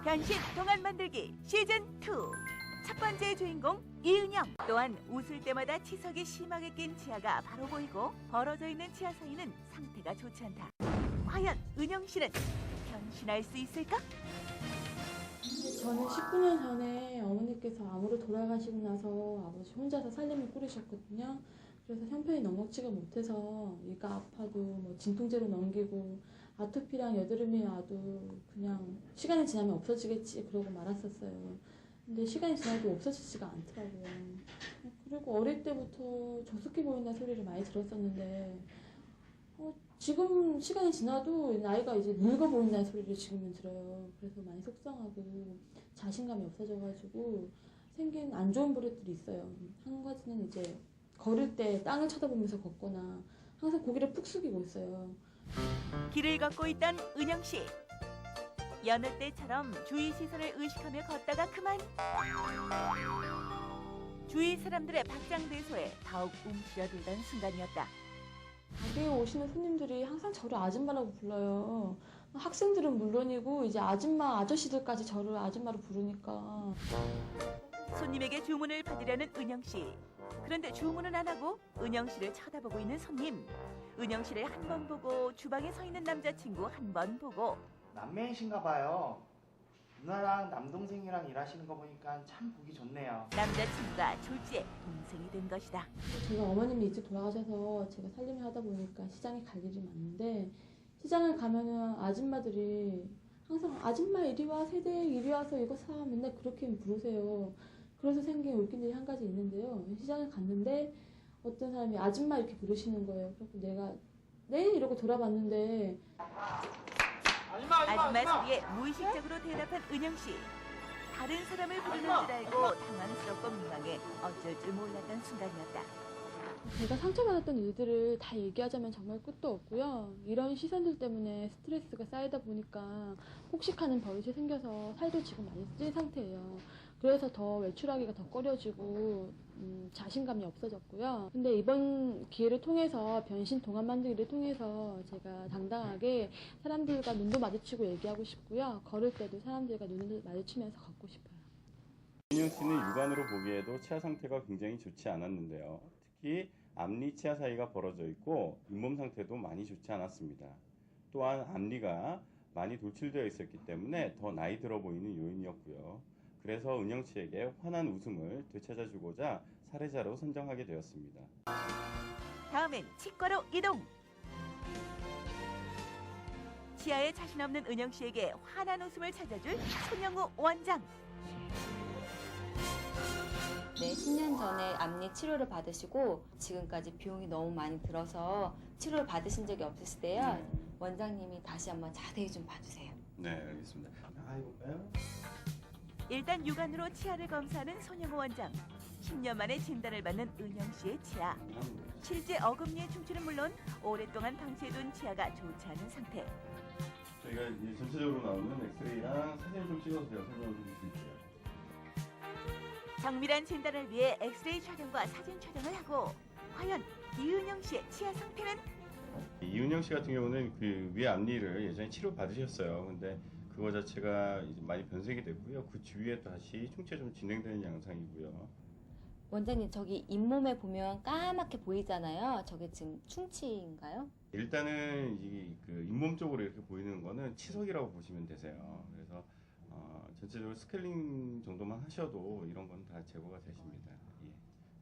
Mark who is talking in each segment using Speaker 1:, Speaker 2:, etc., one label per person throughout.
Speaker 1: 변신 동안 만들기 시즌2 첫 번째 주인공 이은영. 또한 웃을 때마다 치석이 심하게 낀 치아가 바로 보이고 벌어져 있는 치아 사이는 상태가 좋지 않다. 과연 은영 씨는 변신할 수 있을까?
Speaker 2: 저는 19년 전에 어머니께서 암으로 돌아가시고 나서 아버지 혼자서 살림을 꾸리셨거든요. 그래서 형편이 넉넉지가 못해서 얘가 아파도 뭐 진통제로 넘기고 아토피랑 여드름이 와도 그냥 시간이 지나면 없어지겠지 그러고 말았었어요. 근데 시간이 지나도 없어지지가 않더라고요. 그리고 어릴 때부터 저속해 보인다는 소리를 많이 들었었는데 지금 시간이 지나도 나이가 이제 늙어 보인다는 소리를 지금은 들어요. 그래서 많이 속상하고 자신감이 없어져가지고 생긴 안 좋은 버릇들이 있어요. 한 가지는 이제 걸을 때 땅을 쳐다보면서 걷거나 항상 고개를 푹 숙이고 있어요.
Speaker 1: 길을 걷고 있던 은영 씨. 여느 때처럼 주위 시선을 의식하며 걷다가 그만. 주위 사람들의 박장대소에 더욱 움츠러들던 순간이었다.
Speaker 2: 가게에 오시는 손님들이 항상 저를 아줌마라고 불러요. 학생들은 물론이고 이제 아줌마, 아저씨들까지 저를 아줌마로 부르니까.
Speaker 1: 손님에게 주문을 받으려는 은영 씨. 그런데 주문은 안 하고 은영 씨를 쳐다보고 있는 손님. 은영 씨를 한 번 보고 주방에 서 있는 남자친구 한 번 보고.
Speaker 3: 남매이신가 봐요. 누나랑 남동생이랑 일하시는 거 보니까 참 보기 좋네요.
Speaker 1: 남자친구가 졸지에 동생이 된 것이다.
Speaker 2: 제가 어머님이 일찍 돌아가셔서 제가 살림을 하다 보니까 시장에 갈 일이 많은데 시장을 가면은 아줌마들이 항상 아줌마 이리 와, 세대 이리 와서 이거 사 맨날 그렇게 부르세요. 그래서 생긴 웃긴 일이 한 가지 있는데요. 시장에 갔는데 어떤 사람이 아줌마 이렇게 부르시는 거예요. 그래서 내가 네? 이러고 돌아봤는데
Speaker 1: 아줌마 소리에 무의식적으로 대답한 은영 씨. 다른 사람을 부르는 줄 알고 당황스럽고 민망해 어쩔 줄 몰랐던 순간이었다.
Speaker 2: 제가 상처받았던 일들을 다 얘기하자면 정말 끝도 없고요. 이런 시선들 때문에 스트레스가 쌓이다 보니까 폭식하는 버릇이 생겨서 살도 지금 많이 찐 상태예요. 그래서 더 외출하기가 더 꺼려지고 자신감이 없어졌고요. 근데 이번 기회를 통해서 변신 동안 만들기를 통해서 제가 당당하게 사람들과 눈도 마주치고 얘기하고 싶고요. 걸을 때도 사람들과 눈을 마주치면서 걷고 싶어요.
Speaker 4: 은영 씨는 육안으로 보기에도 치아 상태가 굉장히 좋지 않았는데요. 특히 앞니 치아 사이가 벌어져 있고 잇몸 상태도 많이 좋지 않았습니다. 또한 앞니가 많이 돌출되어 있었기 때문에 더 나이 들어 보이는 요인이었고요. 그래서 은영 씨에게 환한 웃음을 되찾아주고자 사례자로 선정하게 되었습니다.
Speaker 1: 다음엔 치과로 이동. 치아에 자신 없는 은영 씨에게 환한 웃음을 찾아줄 손영우 원장.
Speaker 5: 네, 10년 전에 앞니 치료를 받으시고 지금까지 비용이 너무 많이 들어서 치료를 받으신 적이 없으실 때요. 원장님이 다시 한번 자세히 좀 봐주세요.
Speaker 4: 네, 알겠습니다. 해볼까요?
Speaker 1: 일단 육안으로 치아를 검사하는 손영우 원장. 10년 만에 진단을 받는 은영 씨의 치아. 실제 어금니의 충치는 물론 오랫동안 방치해둔 치아가 좋지 않은 상태.
Speaker 4: 저희가 이제 전체적으로 나오는 엑스레이랑 사진을 좀 찍어서 제가 설명을 드릴게요.
Speaker 1: 정밀한 진단을 위해 엑스레이 촬영과 사진 촬영을 하고 과연 이은영 씨의 치아 상태는?
Speaker 4: 이은영 씨 같은 경우는 그 위에 앞니를 예전에 치료 받으셨어요. 근데 그거 자체가 이제 많이 변색이 됐고요. 그 주위에 다시 충치가 좀 진행되는 양상이고요.
Speaker 5: 원장님, 저기 잇몸에 보면 까맣게 보이잖아요. 저게 지금 충치인가요?
Speaker 4: 일단은 그 잇몸 쪽으로 이렇게 보이는 거는 치석이라고 보시면 되세요. 그래서 전체적으로 스케일링 정도만 하셔도 이런 건 다 제거가 되십니다.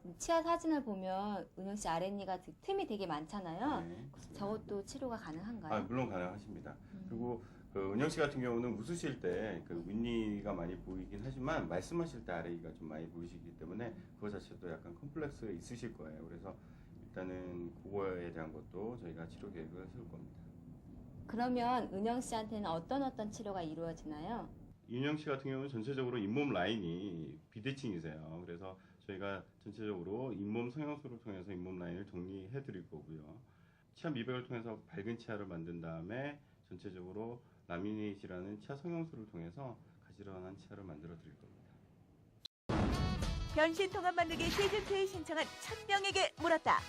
Speaker 4: 예.
Speaker 5: 치아 사진을 보면 은영 씨 아랫니가 틈이 되게 많잖아요.
Speaker 4: 네.
Speaker 5: 저것도 치료가 가능한가요?
Speaker 4: 물론 가능하십니다. 그리고 그 은영 씨 같은 경우는 웃으실 때 그 윗니가 많이 보이긴 하지만 말씀하실 때 아래니가 좀 많이 보이시기 때문에 그거 자체도 약간 컴플렉스가 있으실 거예요. 그래서 일단은 그거에 대한 것도 저희가 치료 계획을 세울 겁니다.
Speaker 5: 그러면 은영 씨한테는 어떤 치료가 이루어지나요?
Speaker 4: 윤영 씨 같은 경우는 전체적으로 잇몸 라인이 비대칭이세요. 그래서 저희가 전체적으로 잇몸 성형술을 통해서 잇몸 라인을 정리해 드릴 거고요. 치아 미백을 통해서 밝은 치아를 만든 다음에 전체적으로 라미네이트라는 치아 성형술을 통해서 가지런한 치아를 만들어 드릴 겁니다.
Speaker 1: 변신 통합 만들기 시즌2에 신청한 1000명에게 물었다.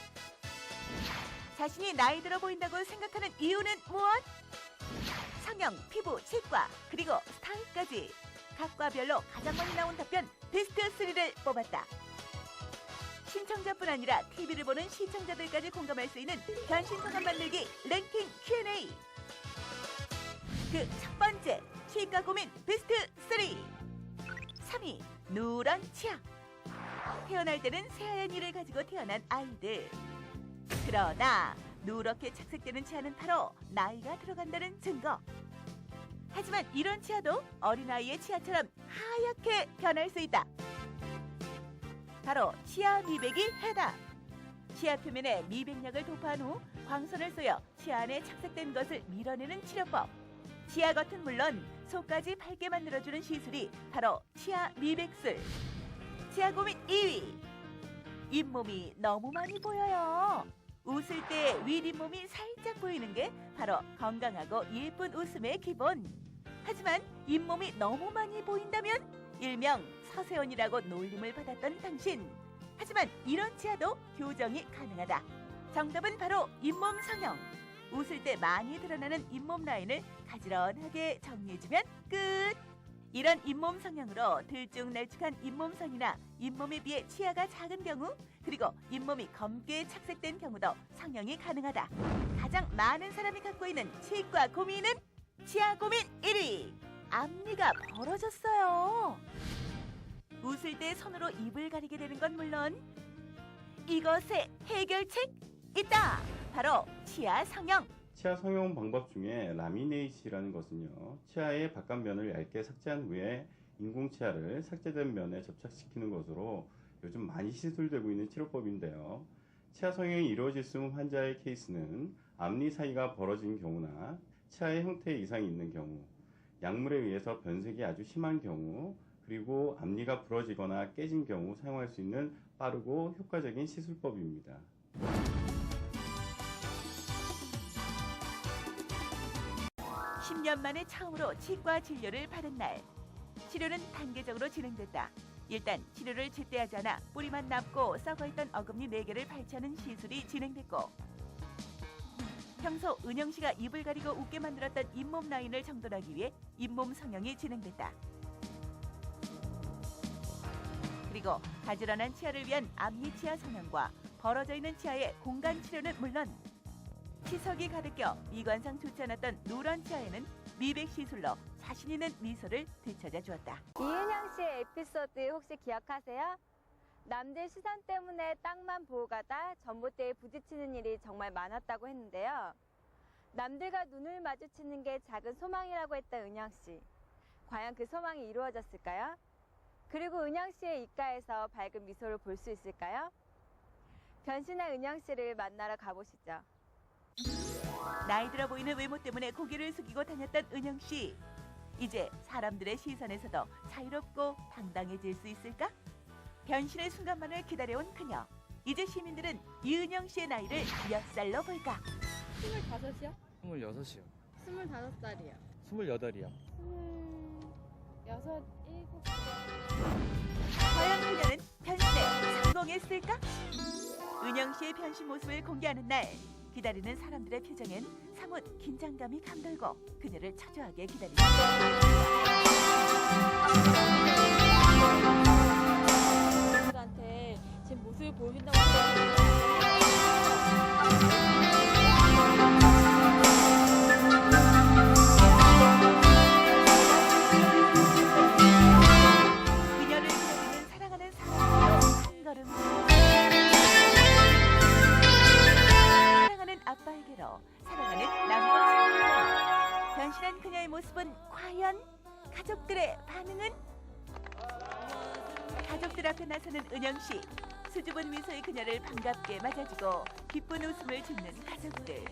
Speaker 1: 자신이 나이 들어 보인다고 생각하는 이유는 무엇? 성형, 피부, 치과, 그리고 스타일까지 각 과별로 가장 많이 나온 답변 베스트 3를 뽑았다. 신청자뿐 아니라 TV를 보는 시청자들까지 공감할 수 있는 변신 성함 만들기 랭킹 Q&A. 그 첫 번째, 치과 고민 베스트 3. 3위, 누런 치아. 태어날 때는 새하얀 이를 가지고 태어난 아이들. 그러나 누렇게 착색되는 치아는 바로 나이가 들어간다는 증거. 하지만 이런 치아도 어린아이의 치아처럼 하얗게 변할 수 있다. 바로 치아 미백이 해답. 치아 표면에 미백약을 도포한 후 광선을 쏘여 치아 안에 착색된 것을 밀어내는 치료법. 치아 겉은 물론 속까지 밝게 만들어주는 시술이 바로 치아 미백술. 치아 고민 2위. 잇몸이 너무 많이 보여요. 웃을 때 윗잇몸이 살짝 보이는 게 바로 건강하고 예쁜 웃음의 기본. 하지만 잇몸이 너무 많이 보인다면 일명 서세원이라고 놀림을 받았던 당신. 하지만 이런 치아도 교정이 가능하다. 정답은 바로 잇몸 성형. 웃을 때 많이 드러나는 잇몸 라인을 가지런하게 정리해주면 끝. 이런 잇몸 성형으로 들쭉날쭉한 잇몸선이나 잇몸에 비해 치아가 작은 경우, 그리고 잇몸이 검게 착색된 경우도 성형이 가능하다. 가장 많은 사람이 갖고 있는 치과 고민은 치아 고민 1위. 앞니가 벌어졌어요. 웃을 때 손으로 입을 가리게 되는 건 물론 이것의 해결책 있다. 바로 치아 성형.
Speaker 4: 치아 성형 방법 중에 라미네이트라는 것은요, 치아의 바깥면을 얇게 삭제한 후에 인공치아를 삭제된 면에 접착시키는 것으로 요즘 많이 시술되고 있는 치료법인데요. 치아 성형이 이루어질 수 있는 환자의 케이스는 앞니 사이가 벌어진 경우나 치아의 형태에 이상이 있는 경우, 약물에 의해서 변색이 아주 심한 경우, 그리고 앞니가 부러지거나 깨진 경우 사용할 수 있는 빠르고 효과적인 시술법입니다.
Speaker 1: 십 년 만에 처음으로 치과 진료를 받은 날. 치료는 단계적으로 진행됐다. 일단 치료를 제때 하지 않아 뿌리만 남고 썩어있던 어금니 4개를 발치하는 시술이 진행됐고, 평소 은영 씨가 입을 가리고 웃게 만들었던 잇몸 라인을 정돈하기 위해 잇몸 성형이 진행됐다. 그리고 가지런한 치아를 위한 앞니 치아 성형과 벌어져 있는 치아의 공간 치료는 물론 치석이 가득 껴 미관상 좋지 않았던 누런 치아에는 미백 시술로 자신 있는 미소를 되찾아 주었다.
Speaker 6: 이은영 씨의 에피소드 혹시 기억하세요? 남들 시선 때문에 땅만 보고 가다 전봇대에 부딪히는 일이 정말 많았다고 했는데요. 남들과 눈을 마주치는 게 작은 소망이라고 했던 은영 씨. 과연 그 소망이 이루어졌을까요? 그리고 은영 씨의 입가에서 밝은 미소를 볼 수 있을까요? 변신한 은영 씨를 만나러 가보시죠.
Speaker 1: 나이 들어 보이는 외모 때문에 고개를 숙이고 다녔던 은영 씨. 이제 사람들의 시선에서도 자유롭고 당당해질 수 있을까? 변신의 순간만을 기다려온 그녀. 이제 시민들은 이은영 씨의 나이를 몇 살로 볼까?
Speaker 7: 25이요?
Speaker 8: 26이요.
Speaker 7: 25살이요.
Speaker 8: 28이요.
Speaker 7: 6, 7.
Speaker 1: 과연 그녀는 변신에 성공했을까? 은영 씨의 변신 모습을 공개하는 날. 기다리는 사람들의 표정엔 사뭇 긴장감이 감돌고 그녀를 초조하게 기다린다.
Speaker 7: 한테 제 모습을 보여준다고 하는데
Speaker 1: 그녀를 기다리는 사랑하는 사람으로 한 걸음 사랑하는 아빠에게로 사랑하는 남과 변신한 그녀의 모습은 과연 가족들의 반응은? 가족들 앞에 나서는 은영 씨. 수줍은 미소의 그녀를 반갑게 맞아주고 기쁜 웃음을 짓는 가족들.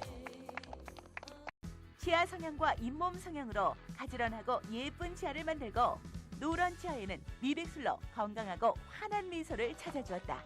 Speaker 1: 치아 성형과 잇몸 성형으로 가지런하고 예쁜 치아를 만들고 누런 치아에는 미백술로 건강하고 환한 미소를 찾아주었다.